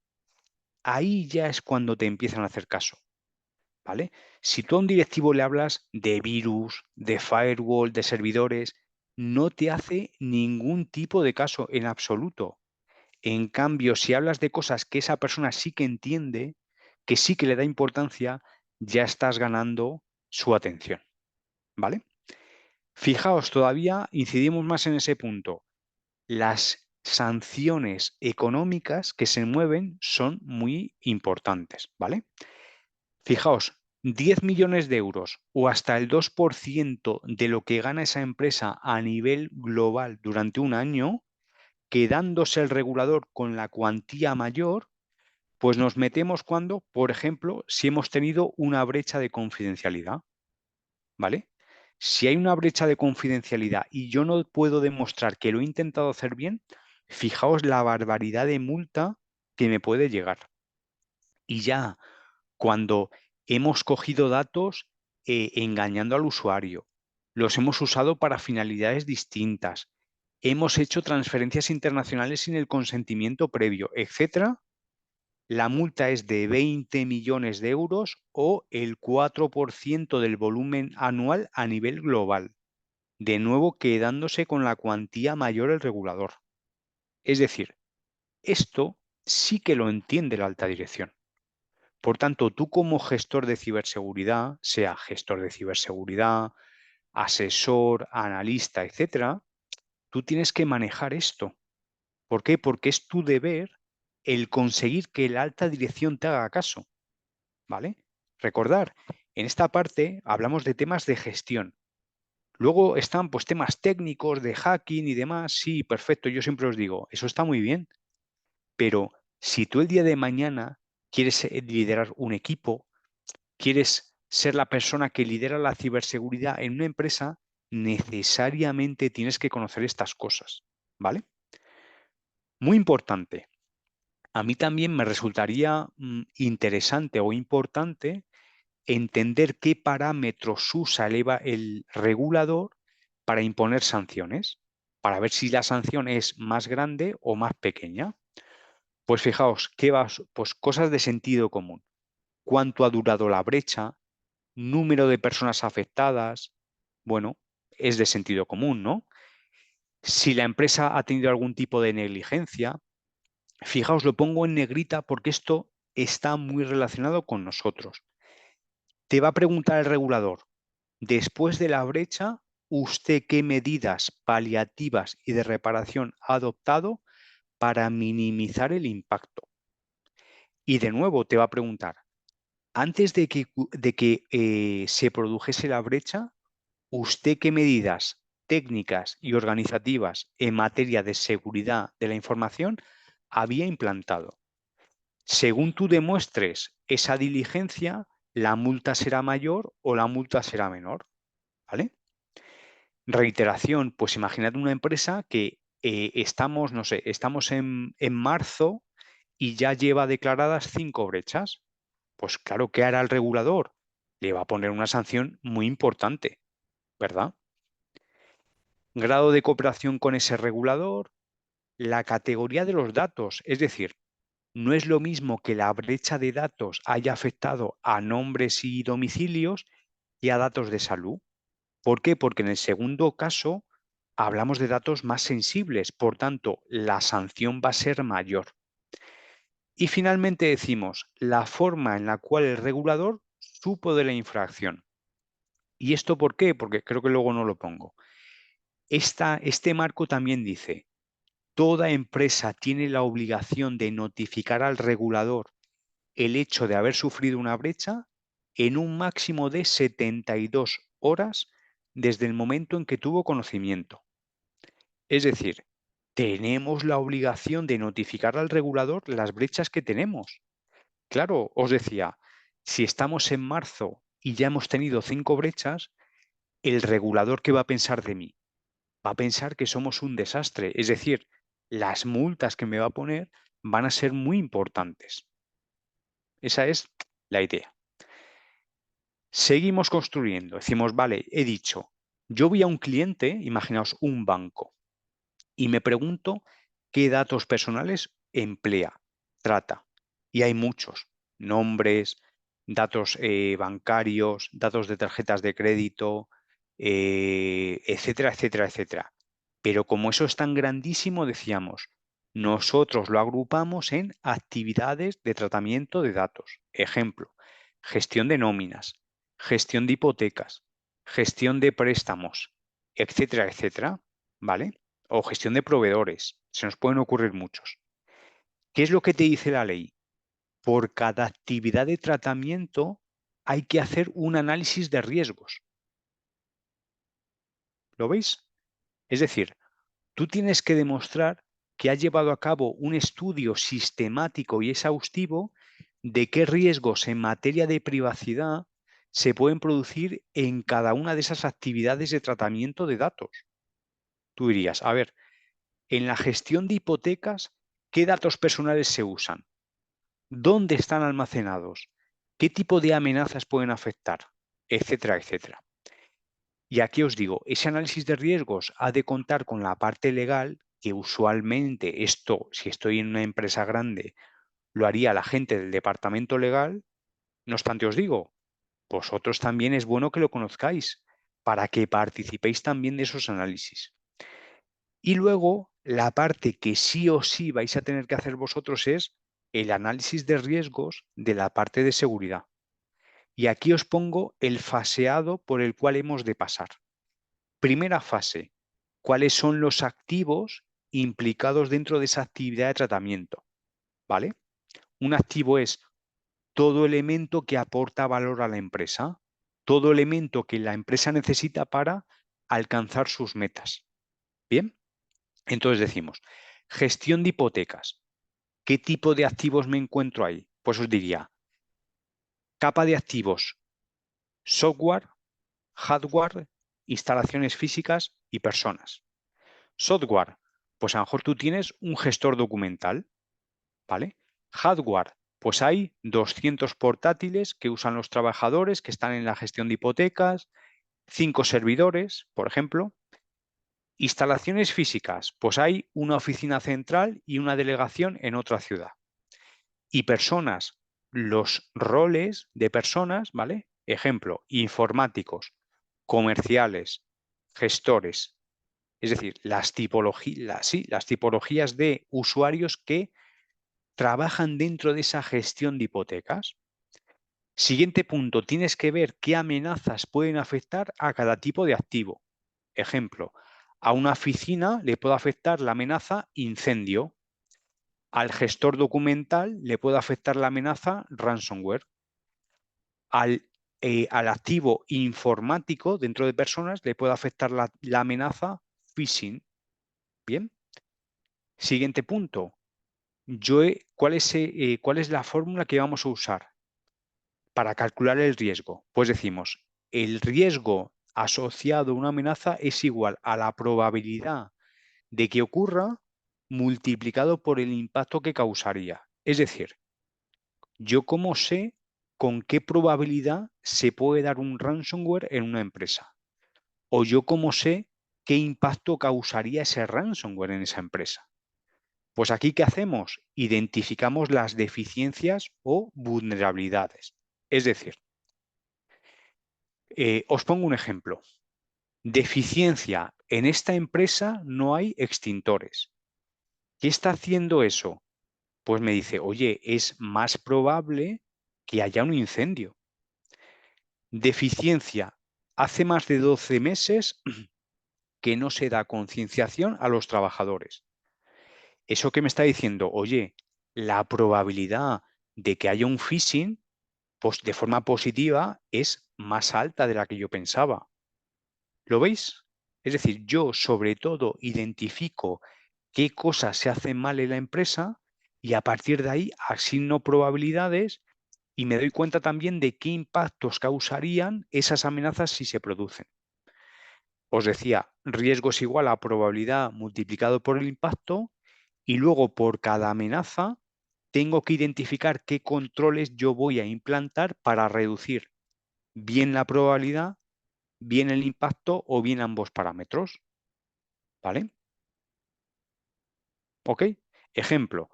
Ahí ya es cuando te empiezan a hacer caso, ¿vale? Si tú a un directivo le hablas de virus, de firewall, de servidores, no te hace ningún tipo de caso en absoluto. En cambio, si hablas de cosas que esa persona sí que entiende, que sí que le da importancia, ya estás ganando su atención, ¿vale? Fijaos, todavía incidimos más en ese punto. Las sanciones económicas que se mueven son muy importantes, ¿vale? Fijaos, 10 millones de euros o hasta el 2% de lo que gana esa empresa a nivel global durante un año, quedándose el regulador con la cuantía mayor, pues nos metemos cuando, por ejemplo, si hemos tenido una brecha de confidencialidad, ¿vale? Si hay una brecha de confidencialidad y yo no puedo demostrar que lo he intentado hacer bien, fijaos la barbaridad de multa que me puede llegar. Y ya cuando hemos cogido datos engañando al usuario, los hemos usado para finalidades distintas, hemos hecho transferencias internacionales sin el consentimiento previo, etcétera, la multa es de 20 millones de euros o el 4% del volumen anual a nivel global, de nuevo quedándose con la cuantía mayor el regulador. Es decir, esto sí que lo entiende la alta dirección. Por tanto, tú como gestor de ciberseguridad, sea gestor de ciberseguridad, asesor, analista, etcétera, tú tienes que manejar esto. ¿Por qué? Porque es tu deber el conseguir que la alta dirección te haga caso, ¿vale? Recordar, en esta parte hablamos de temas de gestión. Luego están pues temas técnicos de hacking y demás. Sí, perfecto, yo siempre os digo, eso está muy bien, pero si tú el día de mañana quieres liderar un equipo, quieres ser la persona que lidera la ciberseguridad en una empresa, necesariamente tienes que conocer estas cosas, ¿vale? Muy importante. A mí también me resultaría interesante o importante entender qué parámetros usa el regulador para imponer sanciones. para ver si la sanción es más grande o más pequeña. Pues fijaos, pues cosas de sentido común. ¿Cuánto ha durado la brecha? ¿Número de personas afectadas? Bueno, es de sentido común, ¿no? Si la empresa ha tenido algún tipo de negligencia, fijaos, lo pongo en negrita porque esto está muy relacionado con nosotros. Te va a preguntar el regulador, después de la brecha, ¿usted qué medidas paliativas y de reparación ha adoptado para minimizar el impacto? Y de nuevo te va a preguntar, antes de que se produjese la brecha, ¿usted qué medidas técnicas y organizativas en materia de seguridad de la información había implantado? Según tú demuestres esa diligencia, la multa será mayor o la multa será menor, ¿vale? Reiteración, pues imagínate una empresa que estamos, no sé, estamos en marzo y ya lleva declaradas 5 brechas. Pues claro, ¿qué hará el regulador? Le va a poner una sanción muy importante, ¿verdad? Grado de cooperación con ese regulador, la categoría de los datos, es decir, no es lo mismo que la brecha de datos haya afectado a nombres y domicilios y a datos de salud. ¿Por qué? Porque en el segundo caso hablamos de datos más sensibles, por tanto, la sanción va a ser mayor. Y finalmente decimos la forma en la cual el regulador supo de la infracción. ¿Y esto por qué? Porque creo que luego no lo pongo. Este marco también dice, toda empresa tiene la obligación de notificar al regulador el hecho de haber sufrido una brecha en un máximo de 72 horas desde el momento en que tuvo conocimiento. Es decir, tenemos la obligación de notificar al regulador las brechas que tenemos. Claro, os decía, si estamos en marzo y ya hemos tenido 5 brechas, el regulador, ¿qué va a pensar de mí? Va a pensar que somos un desastre. Es decir, las multas que me va a poner van a ser muy importantes. Esa es la idea. Seguimos construyendo. Decimos, vale, he dicho, yo voy a un cliente, imaginaos un banco, y me pregunto qué datos personales emplea, trata. Y hay muchos, nombres, datos bancarios, datos de tarjetas de crédito, etcétera, etcétera, etcétera. Pero como eso es tan grandísimo, decíamos, nosotros lo agrupamos en actividades de tratamiento de datos. Ejemplo, gestión de nóminas, gestión de hipotecas, gestión de préstamos, etcétera, etcétera. ¿Vale? O gestión de proveedores. Se nos pueden ocurrir muchos. ¿Qué es lo que te dice la ley? Por cada actividad de tratamiento hay que hacer un análisis de riesgos. ¿Lo veis? Es decir, tú tienes que demostrar que has llevado a cabo un estudio sistemático y exhaustivo de qué riesgos en materia de privacidad se pueden producir en cada una de esas actividades de tratamiento de datos. Tú dirías, a ver, en la gestión de hipotecas, ¿qué datos personales se usan? ¿Dónde están almacenados? ¿Qué tipo de amenazas pueden afectar? Etcétera, etcétera. Y aquí os digo, ese análisis de riesgos ha de contar con la parte legal, que usualmente esto, si estoy en una empresa grande, lo haría la gente del departamento legal. No obstante, os digo, vosotros también es bueno que lo conozcáis para que participéis también de esos análisis. Y luego, la parte que sí o sí vais a tener que hacer vosotros es el análisis de riesgos de la parte de seguridad. Y aquí os pongo el faseado por el cual hemos de pasar. Primera fase, ¿cuáles son los activos implicados dentro de esa actividad de tratamiento? ¿Vale? Un activo es todo elemento que aporta valor a la empresa, todo elemento que la empresa necesita para alcanzar sus metas. ¿Bien? Entonces decimos, gestión de hipotecas. ¿Qué tipo de activos me encuentro ahí? Pues os diría, capa de activos, software, hardware, instalaciones físicas y personas. Software, pues a lo mejor tú tienes un gestor documental, ¿vale? Hardware, pues hay 200 portátiles que usan los trabajadores que están en la gestión de hipotecas, 5 servidores, por ejemplo. Instalaciones físicas, pues hay una oficina central y una delegación en otra ciudad. Y personas, los roles de personas, ¿vale? Ejemplo, informáticos, comerciales, gestores, es decir, las tipologías de usuarios que trabajan dentro de esa gestión de hipotecas. Siguiente punto, tienes que ver qué amenazas pueden afectar a cada tipo de activo. Ejemplo, a una oficina le puede afectar la amenaza incendio, al gestor documental le puede afectar la amenaza ransomware, al activo informático dentro de personas le puede afectar la amenaza phishing. Bien. Siguiente punto, ¿cuál es la fórmula que vamos a usar para calcular el riesgo? Pues decimos, el riesgo asociado a una amenaza es igual a la probabilidad de que ocurra multiplicado por el impacto que causaría. Es decir, yo cómo sé con qué probabilidad se puede dar un ransomware en una empresa. O yo cómo sé qué impacto causaría ese ransomware en esa empresa. Pues aquí, ¿qué hacemos? Identificamos las deficiencias o vulnerabilidades. Es decir, os pongo un ejemplo. Deficiencia. En esta empresa no hay extintores. ¿Qué está haciendo eso? Pues me dice, oye, es más probable que haya un incendio. Deficiencia. Hace más de 12 meses que no se da concienciación a los trabajadores. ¿Eso qué me está diciendo? Oye, la probabilidad de que haya un phishing, pues de forma positiva, es más alta de la que yo pensaba. ¿Lo veis? Es decir, yo sobre todo identifico qué cosas se hacen mal en la empresa y a partir de ahí asigno probabilidades y me doy cuenta también de qué impactos causarían esas amenazas si se producen. Os decía, riesgo es igual a probabilidad multiplicado por el impacto y luego por cada amenaza tengo que identificar qué controles yo voy a implantar para reducir bien la probabilidad, bien el impacto o bien ambos parámetros. ¿Vale? ¿Ok? Ejemplo,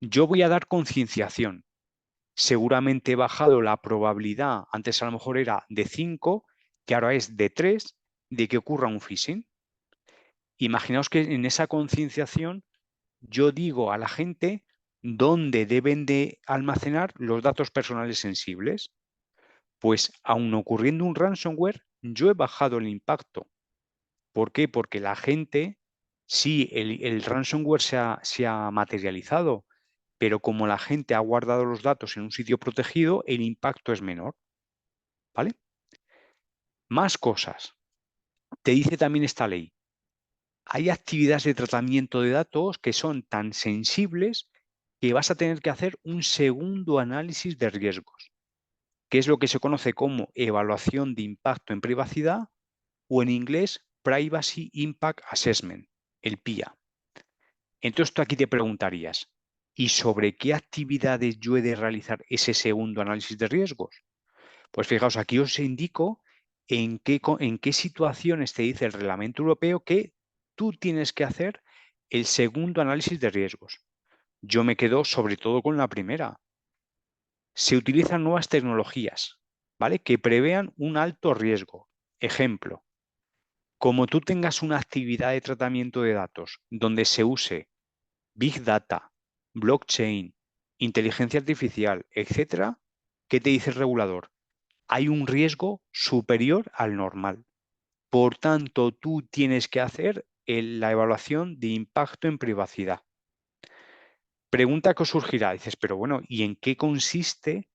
yo voy a dar concienciación. Seguramente he bajado la probabilidad, antes a lo mejor era de 5, que ahora es de 3, de que ocurra un phishing. Imaginaos que en esa concienciación yo digo a la gente dónde deben de almacenar los datos personales sensibles. Pues aun ocurriendo un ransomware, yo he bajado el impacto. ¿Por qué? Porque la gente, sí, el ransomware se ha materializado, pero como la gente ha guardado los datos en un sitio protegido, el impacto es menor. ¿Vale? Más cosas. Te dice también esta ley. Hay actividades de tratamiento de datos que son tan sensibles que vas a tener que hacer un segundo análisis de riesgos, que es lo que se conoce como evaluación de impacto en privacidad o en inglés Privacy Impact Assessment, el PIA. Entonces tú aquí te preguntarías, ¿y sobre qué actividades yo he de realizar ese segundo análisis de riesgos? Pues fijaos, aquí os indico en qué situaciones te dice el Reglamento Europeo que tú tienes que hacer el segundo análisis de riesgos. Yo me quedo sobre todo con la primera. Se utilizan nuevas tecnologías, ¿vale? Que prevean un alto riesgo. Ejemplo, como tú tengas una actividad de tratamiento de datos donde se use Big Data, blockchain, inteligencia artificial, etcétera, ¿qué te dice el regulador? Hay un riesgo superior al normal. Por tanto, tú tienes que hacer la evaluación de impacto en privacidad. Pregunta que os surgirá, dices, pero bueno, ¿y en qué consiste?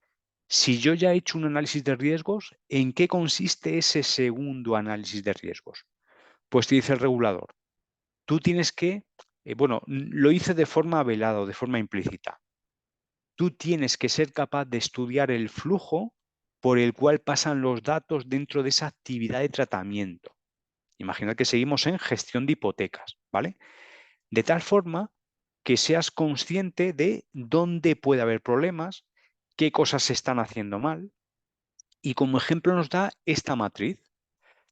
Si yo ya he hecho un análisis de riesgos, ¿en qué consiste ese segundo análisis de riesgos? Pues te dice el regulador, tú tienes que, bueno, lo hice de forma velada o de forma implícita. Tú tienes que ser capaz de estudiar el flujo por el cual pasan los datos dentro de esa actividad de tratamiento. Imaginad que seguimos en gestión de hipotecas, ¿vale? De tal forma que seas consciente de dónde puede haber problemas, qué cosas se están haciendo mal. Y como ejemplo nos da esta matriz.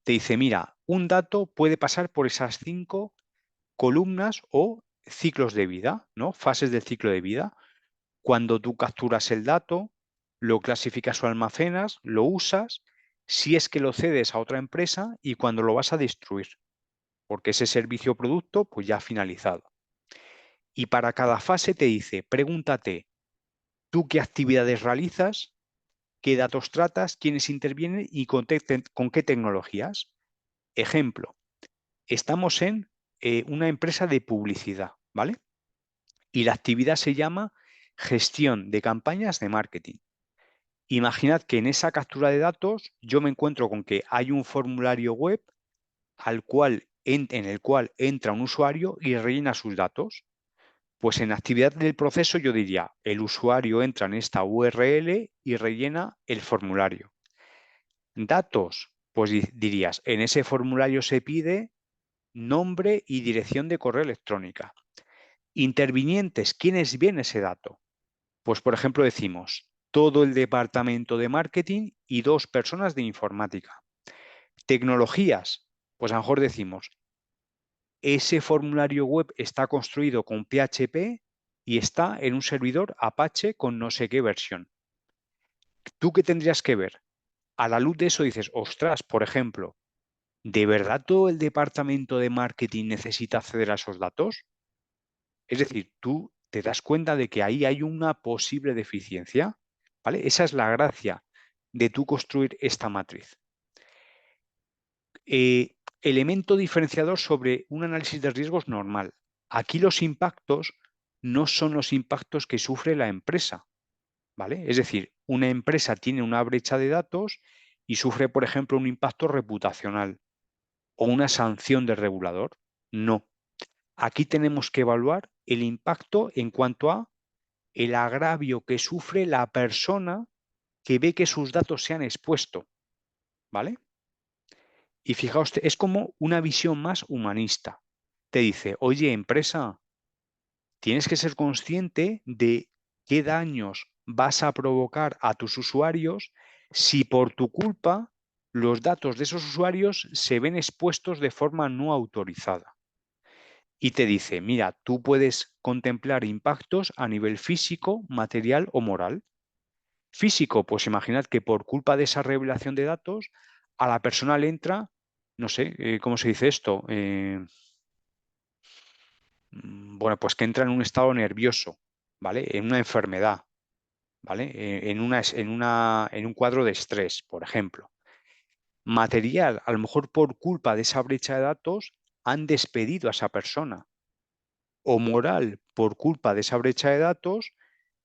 Te dice, mira, un dato puede pasar por esas 5 columnas o ciclos de vida, ¿no? Fases del ciclo de vida. Cuando tú capturas el dato, lo clasificas o almacenas, lo usas, si es que lo cedes a otra empresa y cuando lo vas a destruir, porque ese servicio o producto pues ya ha finalizado. Y para cada fase te dice, pregúntate, ¿tú qué actividades realizas? ¿Qué datos tratas? ¿Quiénes intervienen? ¿Y con qué tecnologías? Ejemplo, estamos en una empresa de publicidad, ¿vale? Y la actividad se llama gestión de campañas de marketing. Imaginad que en esa captura de datos yo me encuentro con que hay un formulario web en el cual entra un usuario y rellena sus datos. Pues en actividad del proceso yo diría, el usuario entra en esta URL y rellena el formulario. Datos, pues dirías, en ese formulario se pide nombre y dirección de correo electrónica. Intervinientes, ¿quiénes ven ese dato? Pues por ejemplo decimos, todo el departamento de marketing y 2 personas de informática. Tecnologías, pues a lo mejor decimos, ese formulario web está construido con PHP y está en un servidor Apache con no sé qué versión. ¿Tú qué tendrías que ver? A la luz de eso dices, ostras, por ejemplo, ¿de verdad todo el departamento de marketing necesita acceder a esos datos? Es decir, tú te das cuenta de que ahí hay una posible deficiencia, ¿vale? Esa es la gracia de tú construir esta matriz. Elemento diferenciador sobre un análisis de riesgos normal. Aquí los impactos no son los impactos que sufre la empresa, ¿vale? Es decir, una empresa tiene una brecha de datos y sufre, por ejemplo, un impacto reputacional o una sanción del regulador. No. Aquí tenemos que evaluar el impacto en cuanto a el agravio que sufre la persona que ve que sus datos se han expuesto, ¿vale? Y fijaos, es como una visión más humanista. Te dice, oye, empresa, tienes que ser consciente de qué daños vas a provocar a tus usuarios si por tu culpa los datos de esos usuarios se ven expuestos de forma no autorizada. Y te dice, mira, tú puedes contemplar impactos a nivel físico, material o moral. Físico, pues imaginad que por culpa de esa revelación de datos, a la persona le entra, no sé, ¿cómo se dice esto? Bueno, pues que entra en un estado nervioso, ¿vale? En una enfermedad, ¿vale? En un cuadro de estrés, por ejemplo. Material, a lo mejor por culpa de esa brecha de datos, han despedido a esa persona. O moral, por culpa de esa brecha de datos,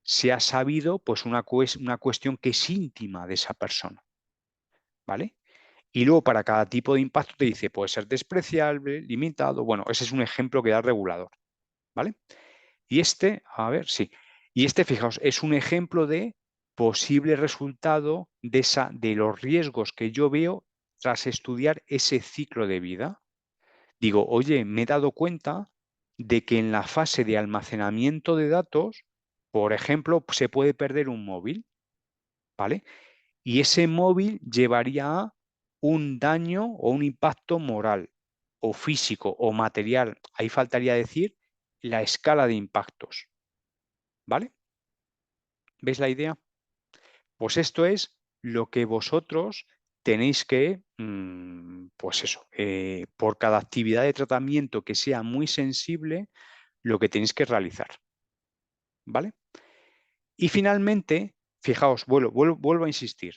se ha sabido pues una cuestión que es íntima de esa persona, ¿vale? Y luego para cada tipo de impacto te dice, puede ser despreciable, limitado, bueno, ese es un ejemplo que da el regulador, ¿vale? Y este, a ver, sí, y este, fijaos, es un ejemplo de posible resultado de los riesgos que yo veo tras estudiar ese ciclo de vida. Digo, oye, me he dado cuenta de que en la fase de almacenamiento de datos, por ejemplo, se puede perder un móvil, ¿vale? Y ese móvil llevaría a un daño o un impacto moral o físico o material. Ahí faltaría decir la escala de impactos, ¿vale? ¿Veis la idea? Pues esto es lo que vosotros tenéis que, pues eso, por cada actividad de tratamiento que sea muy sensible, lo que tenéis que realizar, ¿vale? Y finalmente, fijaos, vuelvo a insistir,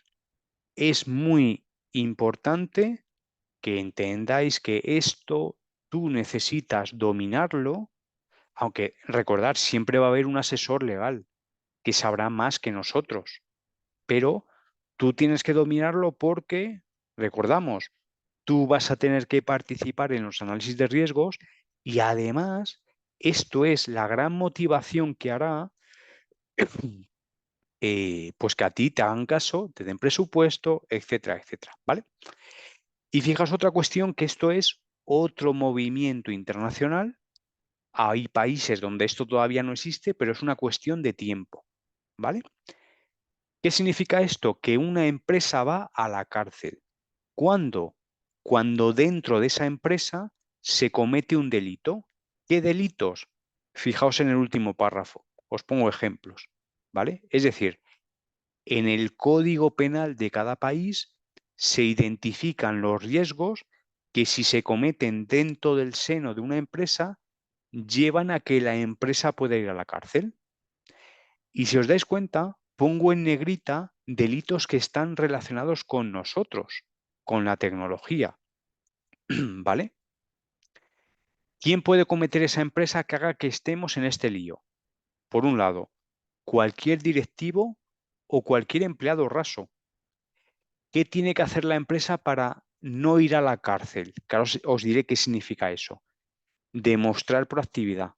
es muy importante que entendáis que esto tú necesitas dominarlo, aunque recordar, siempre va a haber un asesor legal que sabrá más que nosotros, pero tú tienes que dominarlo porque, recordamos, tú vas a tener que participar en los análisis de riesgos y además esto es la gran motivación que hará pues que a ti te hagan caso, te den presupuesto, etcétera, etcétera, ¿vale? Y fijaos otra cuestión, que esto es otro movimiento internacional. Hay países donde esto todavía no existe, pero es una cuestión de tiempo, ¿vale? ¿Qué significa esto? Que una empresa va a la cárcel. ¿Cuándo? cuando dentro de esa empresa se comete un delito. ¿Qué delitos? Fijaos en el último párrafo. Os pongo ejemplos, ¿vale? Es decir, en el Código Penal de cada país se identifican los riesgos que, si se cometen dentro del seno de una empresa, llevan a que la empresa pueda ir a la cárcel. Y si os dais cuenta, pongo en negrita delitos que están relacionados con nosotros, con la tecnología, ¿vale? ¿Quién puede cometer esa empresa que haga que estemos en este lío? Por un lado, cualquier directivo o cualquier empleado raso. ¿Qué tiene que hacer la empresa para no ir a la cárcel? Claro, os diré qué significa eso. Demostrar proactividad,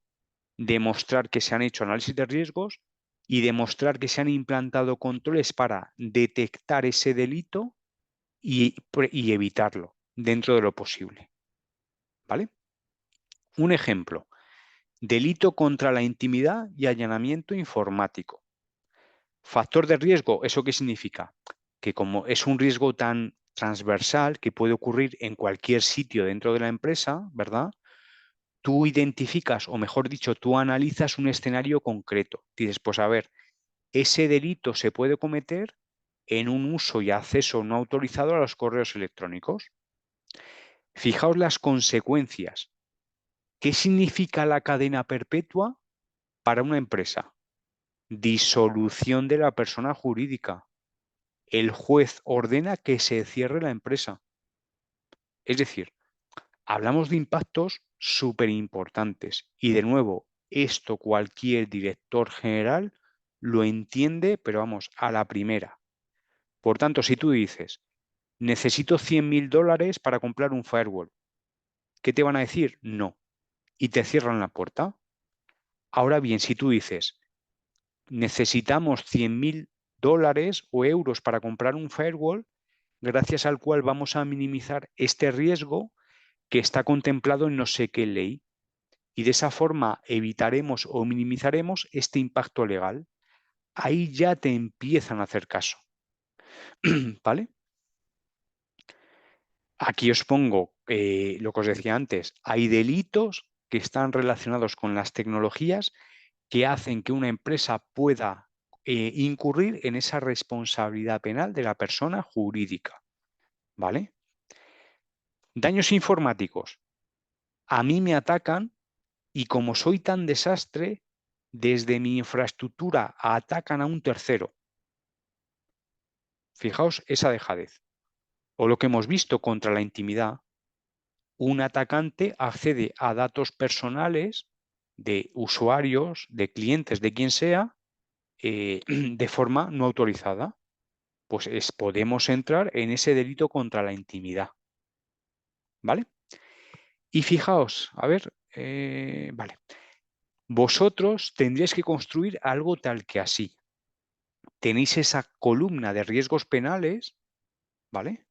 demostrar que se han hecho análisis de riesgos y demostrar que se han implantado controles para detectar ese delito y evitarlo dentro de lo posible. ¿Vale? Un ejemplo, delito contra la intimidad y allanamiento informático. Factor de riesgo, ¿eso qué significa? Que como es un riesgo tan transversal que puede ocurrir en cualquier sitio dentro de la empresa, ¿verdad? Tú identificas, o mejor dicho, tú analizas un escenario concreto. Dices, pues a ver, ese delito se puede cometer en un uso y acceso no autorizado a los correos electrónicos. Fijaos las consecuencias. ¿Qué significa la cadena perpetua para una empresa? Disolución de la persona jurídica. El juez ordena que se cierre la empresa. Es decir, hablamos de impactos súper importantes. Y de nuevo, esto cualquier director general lo entiende, pero vamos, a la primera. Por tanto, si tú dices, necesito $100.000 para comprar un firewall, ¿qué te van a decir? No. Y te cierran la puerta. Ahora bien, si tú dices, necesitamos $100.000 o euros para comprar un firewall, gracias al cual vamos a minimizar este riesgo que está contemplado en no sé qué ley. Y de esa forma evitaremos o minimizaremos este impacto legal. Ahí ya te empiezan a hacer caso. ¿Vale? Aquí os pongo lo que os decía antes. Hay delitos que están relacionados con las tecnologías que hacen que una empresa pueda incurrir en esa responsabilidad penal de la persona jurídica. ¿Vale? Daños informáticos. A mí me atacan y, como soy tan desastre, desde mi infraestructura atacan a un tercero. Fijaos esa dejadez. O lo que hemos visto contra la intimidad. Un atacante accede a datos personales de usuarios, de clientes, de quien sea, de forma no autorizada. Pues podemos entrar en ese delito contra la intimidad. ¿Vale? Y fijaos, a ver, vale. Vosotros tendríais que construir algo tal que así. Tenéis esa columna de riesgos penales, ¿vale?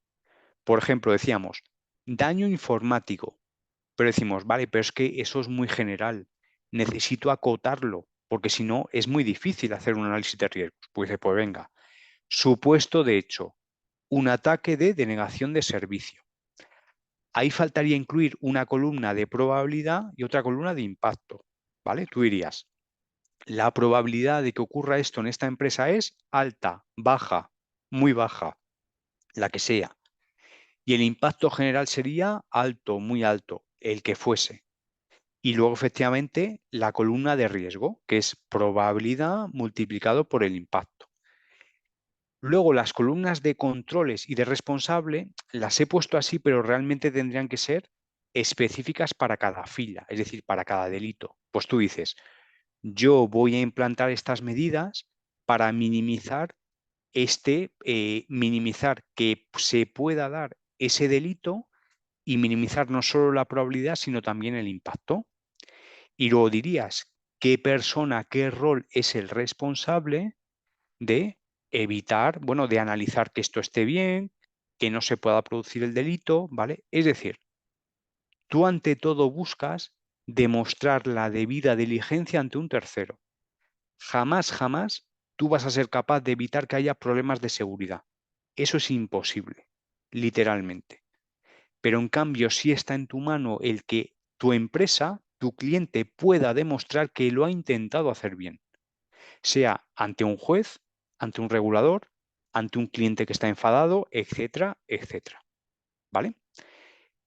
Por ejemplo, decíamos, daño informático, pero decimos, vale, pero es que eso es muy general, necesito acotarlo, porque si no es muy difícil hacer un análisis de riesgos. Pues dice, pues venga, supuesto de hecho, un ataque de denegación de servicio. Ahí faltaría incluir una columna de probabilidad y otra columna de impacto, ¿vale? Tú dirías, la probabilidad de que ocurra esto en esta empresa es alta, baja, muy baja, la que sea. Y el impacto general sería alto, muy alto, el que fuese. Y luego, efectivamente, la columna de riesgo, que es probabilidad multiplicado por el impacto. Luego, las columnas de controles y de responsable las he puesto así, pero realmente tendrían que ser específicas para cada fila, es decir, para cada delito. Pues tú dices, yo voy a implantar estas medidas para minimizar minimizar que se pueda dar ese delito y minimizar no solo la probabilidad, sino también el impacto. Y luego dirías qué persona, qué rol es el responsable de evitar, bueno, de analizar que esto esté bien, que no se pueda producir el delito, ¿vale? Es decir, tú ante todo buscas demostrar la debida diligencia ante un tercero. Jamás, jamás tú vas a ser capaz de evitar que haya problemas de seguridad. Eso es imposible, literalmente. pero en cambio sí está en tu mano el que tu empresa, tu cliente, pueda demostrar que lo ha intentado hacer bien, sea ante un juez, ante un regulador, ante un cliente que está enfadado, etcétera, etcétera. ¿Vale?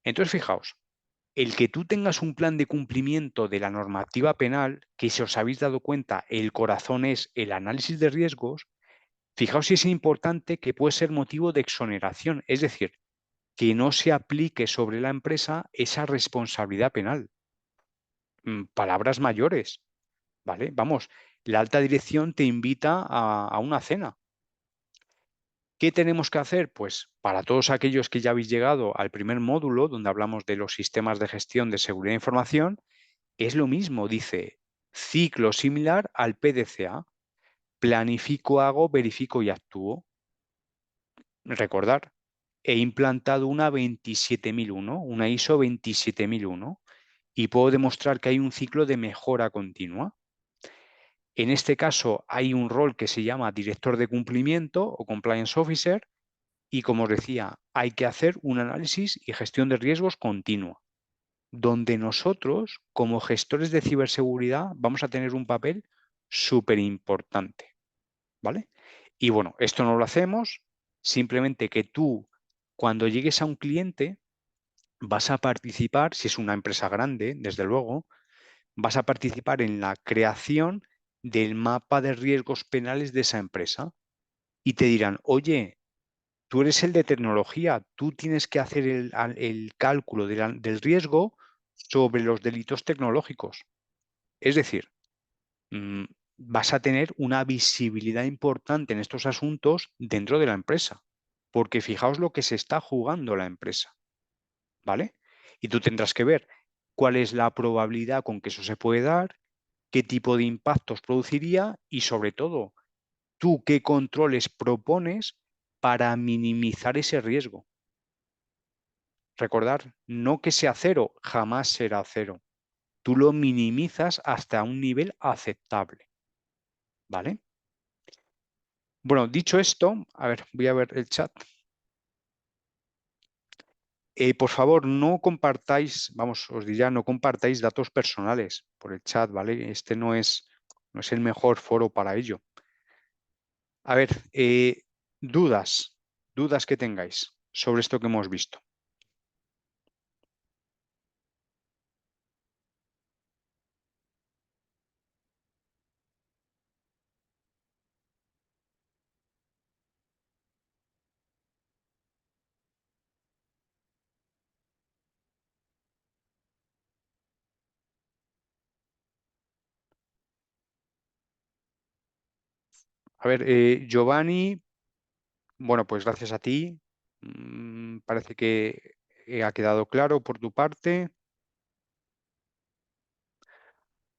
Entonces, fijaos, el que tú tengas un plan de cumplimiento de la normativa penal, que si os habéis dado cuenta, el corazón es el análisis de riesgos, fijaos si es importante que puede ser motivo de exoneración, es decir, que no se aplique sobre la empresa esa responsabilidad penal. Palabras mayores, ¿vale? Vamos, la alta dirección te invita a una cena. ¿Qué tenemos que hacer? Pues para todos aquellos que ya habéis llegado al primer módulo, donde hablamos de los sistemas de gestión de seguridad de información, es lo mismo, dice, ciclo similar al PDCA. Planifico, hago, verifico y actúo. Recordar, he implantado una 27001, una ISO 27001, y puedo demostrar que hay un ciclo de mejora continua. En este caso hay un rol que se llama director de cumplimiento o compliance officer y, como os decía, hay que hacer un análisis y gestión de riesgos continua, donde nosotros, como gestores de ciberseguridad, vamos a tener un papel súper importante, ¿vale? Y bueno, esto no lo hacemos, simplemente que tú, cuando llegues a un cliente, vas a participar, si es una empresa grande, desde luego, vas a participar en la creación del mapa de riesgos penales de esa empresa y te dirán, oye, tú eres el de tecnología, tú tienes que hacer el cálculo del riesgo sobre los delitos tecnológicos. Es decir, mm, vas a tener una visibilidad importante en estos asuntos dentro de la empresa, porque fijaos lo que se está jugando la empresa, ¿vale? Y tú tendrás que ver cuál es la probabilidad con que eso se puede dar, qué tipo de impactos produciría y, sobre todo, tú qué controles propones para minimizar ese riesgo. Recordar, no que sea cero, jamás será cero. Tú lo minimizas hasta un nivel aceptable, ¿vale? Bueno, dicho esto, a ver, voy a ver el chat. Por favor, no compartáis, vamos, os diría, no compartáis datos personales por el chat, ¿vale? Este no es el mejor foro para ello. A ver, dudas que tengáis sobre esto que hemos visto. A ver, Giovanni, bueno, pues gracias a ti. Parece que ha quedado claro por tu parte.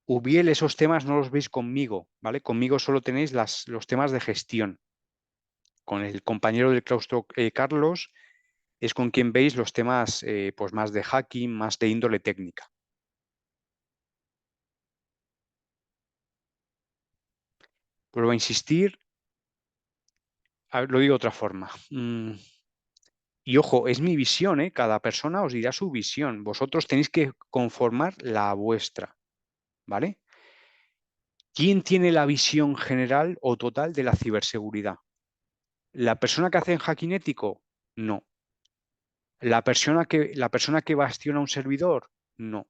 Ubiel, esos temas no los veis conmigo, ¿vale? Conmigo solo tenéis los temas de gestión. Con el compañero del claustro, Carlos, es con quien veis los temas pues más de hacking, más de índole técnica. Vuelvo a insistir, a ver, lo digo de otra forma. Y ojo, es mi visión, ¿eh? Cada persona os dirá su visión. Vosotros tenéis que conformar la vuestra, ¿vale? ¿Quién tiene la visión general o total de la ciberseguridad? ¿La persona que hace en hacking ético? No. ¿La persona que bastiona un servidor? No.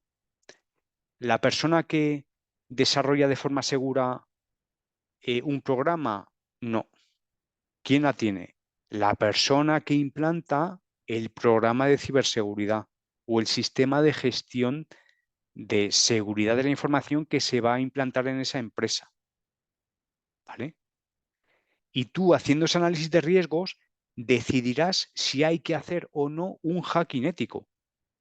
¿La persona que desarrolla de forma segura un programa? No. ¿Quién la tiene? La persona que implanta el programa de ciberseguridad o el sistema de gestión de seguridad de la información que se va a implantar en esa empresa, ¿vale? Y tú, haciendo ese análisis de riesgos, decidirás si hay que hacer o no un hacking ético,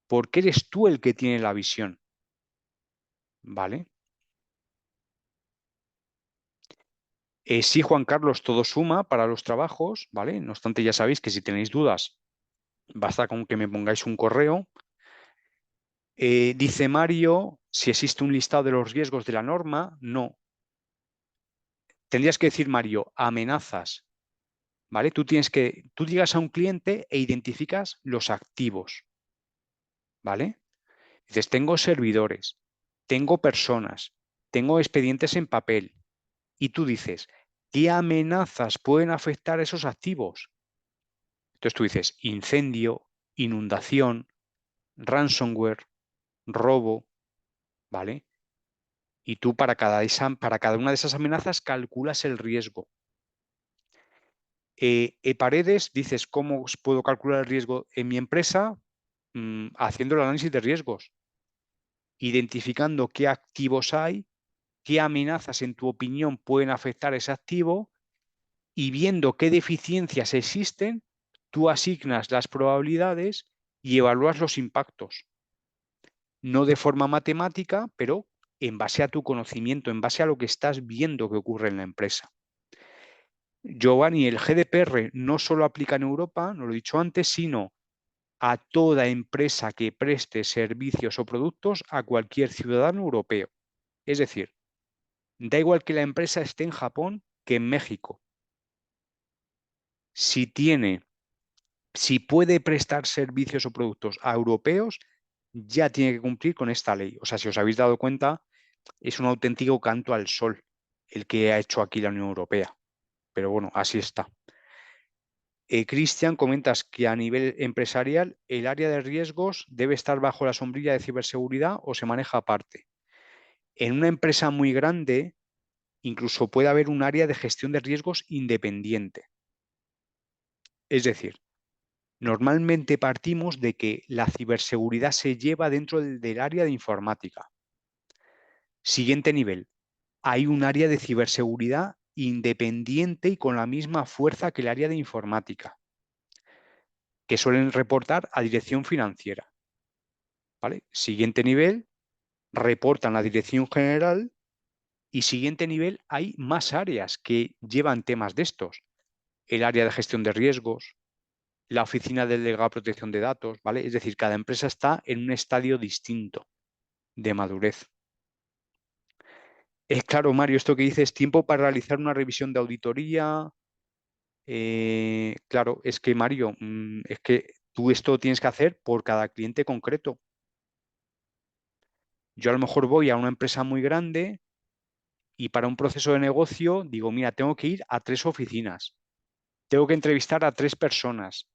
porque eres tú el que tiene la visión, ¿vale? Sí, Juan Carlos, todo suma para los trabajos, ¿vale? No obstante, ya sabéis que si tenéis dudas, basta con que me pongáis un correo. Dice Mario, si existe un listado de los riesgos de la norma, no. Tendrías que decir, Mario, amenazas, ¿vale? Tú llegas a un cliente e identificas los activos. ¿vale? Dices, tengo servidores, tengo personas, tengo expedientes en papel. Y tú dices, ¿qué amenazas pueden afectar esos activos? Entonces tú dices, incendio, inundación, ransomware, robo, ¿vale? Y tú para cada una de esas amenazas calculas el riesgo. Paredes, dices, ¿cómo puedo calcular el riesgo en mi empresa? Haciendo el análisis de riesgos, identificando qué activos hay, qué amenazas en tu opinión pueden afectar ese activo y viendo qué deficiencias existen, tú asignas las probabilidades y evalúas los impactos. No de forma matemática, pero en base a tu conocimiento, en base a lo que estás viendo que ocurre en la empresa. Giovanni, el GDPR no solo aplica en Europa, no lo he dicho antes, sino a toda empresa que preste servicios o productos a cualquier ciudadano europeo. Es decir, da igual que la empresa esté en Japón que en México. Si puede prestar servicios o productos a europeos, ya tiene que cumplir con esta ley. O sea, si os habéis dado cuenta, es un auténtico canto al sol el que ha hecho aquí la Unión Europea. Pero bueno, así está. Cristian, comentas que a nivel empresarial el área de riesgos debe estar bajo la sombrilla de ciberseguridad o se maneja aparte. En una empresa muy grande, incluso puede haber un área de gestión de riesgos independiente. Es decir, normalmente partimos de que la ciberseguridad se lleva dentro del área de informática. Siguiente nivel, hay un área de ciberseguridad independiente y con la misma fuerza que el área de informática, que suelen reportar a dirección financiera. ¿Vale? Siguiente nivel, reportan a dirección general y siguiente nivel, hay más áreas que llevan temas de estos. El área de gestión de riesgos, la oficina de delegado de protección de datos, ¿vale? Es decir, cada empresa está en un estadio distinto de madurez. Es claro, Mario, esto que dices, tiempo para realizar una revisión de auditoría. Claro, es que Mario, es que tú esto tienes que hacer por cada cliente concreto. Yo a lo mejor voy a una empresa muy grande y para un proceso de negocio digo, mira, tengo que ir a 3 oficinas, tengo que entrevistar a 3 personas,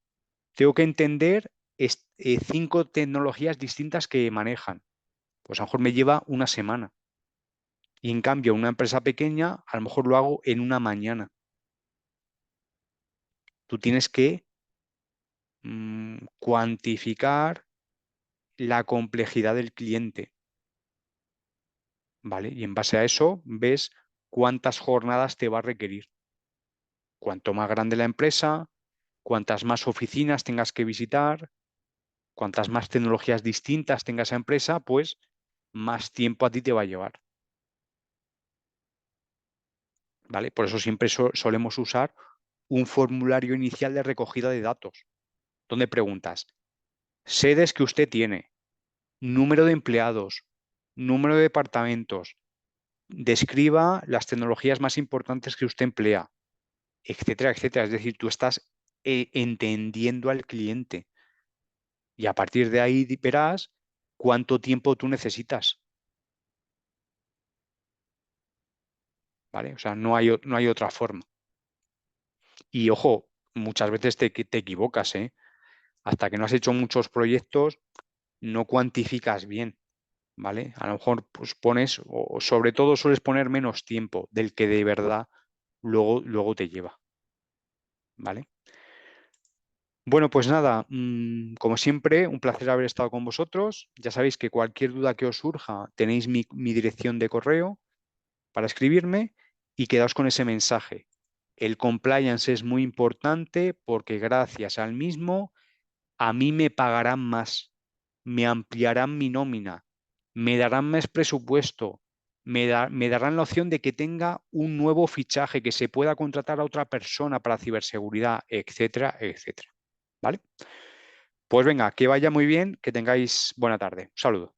tengo que entender 5 tecnologías distintas que manejan. Pues a lo mejor me lleva una semana. Y en cambio, una empresa pequeña, a lo mejor lo hago en una mañana. Tú tienes que cuantificar la complejidad del cliente, ¿vale? Y en base a eso ves cuántas jornadas te va a requerir. Cuanto más grande la empresa, cuantas más oficinas tengas que visitar, cuantas más tecnologías distintas tenga esa empresa, pues más tiempo a ti te va a llevar, ¿vale? Por eso siempre solemos usar un formulario inicial de recogida de datos, donde preguntas sedes que usted tiene, número de empleados, número de departamentos, describa las tecnologías más importantes que usted emplea, etcétera, etcétera. Es decir, tú estás entendiendo al cliente y a partir de ahí verás cuánto tiempo tú necesitas, ¿vale? O sea, no hay otra forma. Y ojo, muchas veces te equivocas, ¿eh? Hasta que no has hecho muchos proyectos, no cuantificas bien, ¿vale? A lo mejor pues pones, o sobre todo sueles poner menos tiempo del que de verdad luego te lleva, ¿vale? Bueno, pues nada, como siempre, un placer haber estado con vosotros. Ya sabéis que cualquier duda que os surja, tenéis mi dirección de correo para escribirme y quedaos con ese mensaje. El compliance es muy importante porque gracias al mismo a mí me pagarán más, me ampliarán mi nómina, me darán más presupuesto, me darán la opción de que tenga un nuevo fichaje, que se pueda contratar a otra persona para ciberseguridad, etcétera, etcétera. ¿Vale? Pues venga, que vaya muy bien, que tengáis buena tarde. Un saludo.